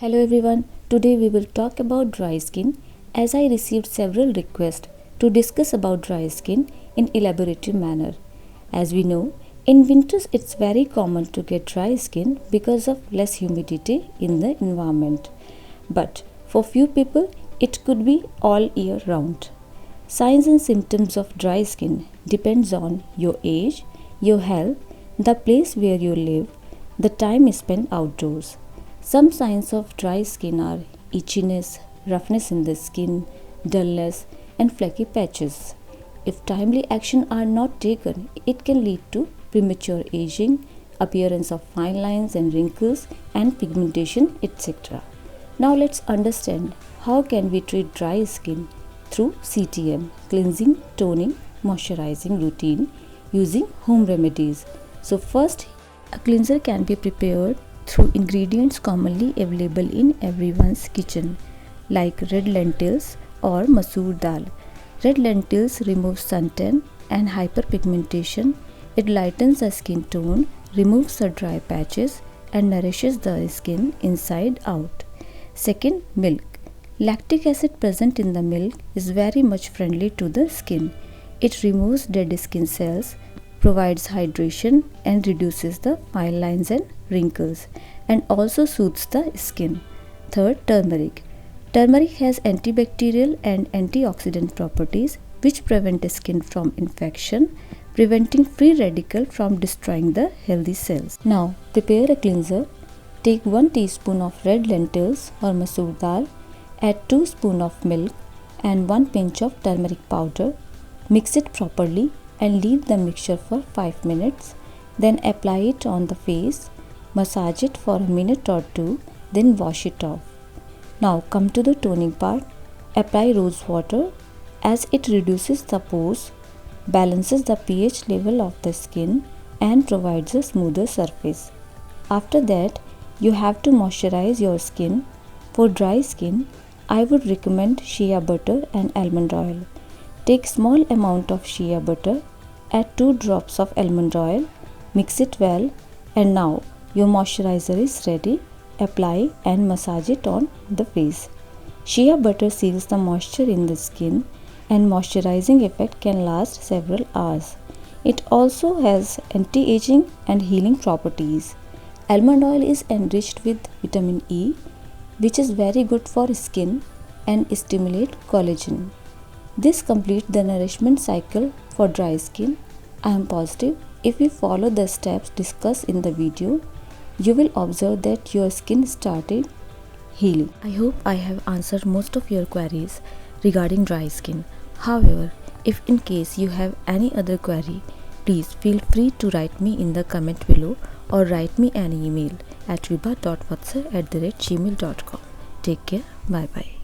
Hello everyone, today we will talk about dry skin as I received several requests to discuss about dry skin in elaborative manner. As we know, in winters it's very common to get dry skin because of less humidity in the environment. But for few people it could be all year round. Signs and symptoms of dry skin depends on your age, your health, the place where you live, the time spent outdoors. Some signs of dry skin are itchiness, roughness in the skin, dullness, and flaky patches. If timely action are not taken, it can lead to premature aging, appearance of fine lines and wrinkles, and pigmentation, etc. Now let's understand how can we treat dry skin through CTM, cleansing, toning, moisturizing routine using home remedies. So first, a cleanser can be prepared through ingredients commonly available in everyone's kitchen like red lentils or masoor dal. Red lentils remove suntan and hyperpigmentation. It lightens the skin tone, removes the dry patches and nourishes the skin inside out. Second, milk. Lactic acid present in the milk is very much friendly to the skin. It removes dead skin cells, provides hydration and reduces the fine lines and wrinkles, and also soothes the skin. Third, turmeric. Turmeric has antibacterial and antioxidant properties which prevent skin from infection, preventing free radical from destroying the healthy cells. Now, prepare a cleanser. Take 1 teaspoon of red lentils or masoor dal, add 2 spoons of milk and 1 pinch of turmeric powder. Mix it properly and leave the mixture for 5 minutes. Then apply it on the face. Massage it for a minute or two, then wash it off. Now come to the toning part. Apply rose water as it reduces the pores, balances the pH level of the skin and provides a smoother surface. After that, you have to moisturize your skin. For dry skin, I would recommend shea butter and almond oil. Take small amount of shea butter, add 2 drops of almond oil, mix it well, and now your moisturizer is ready. Apply and massage it on the face. Shea butter seals the moisture in the skin and moisturizing effect can last several hours. It also has anti-aging and healing properties. Almond oil is enriched with vitamin E, which is very good for skin and stimulate collagen. This completes the nourishment cycle for dry skin. I am positive if you follow the steps discussed in the video, you will observe that your skin started healing. I hope I have answered most of your queries regarding dry skin. However, if in case you have any other query, please feel free to write me in the comment below or write me an email at viba.vatsar@gmail.com. Take care. Bye bye.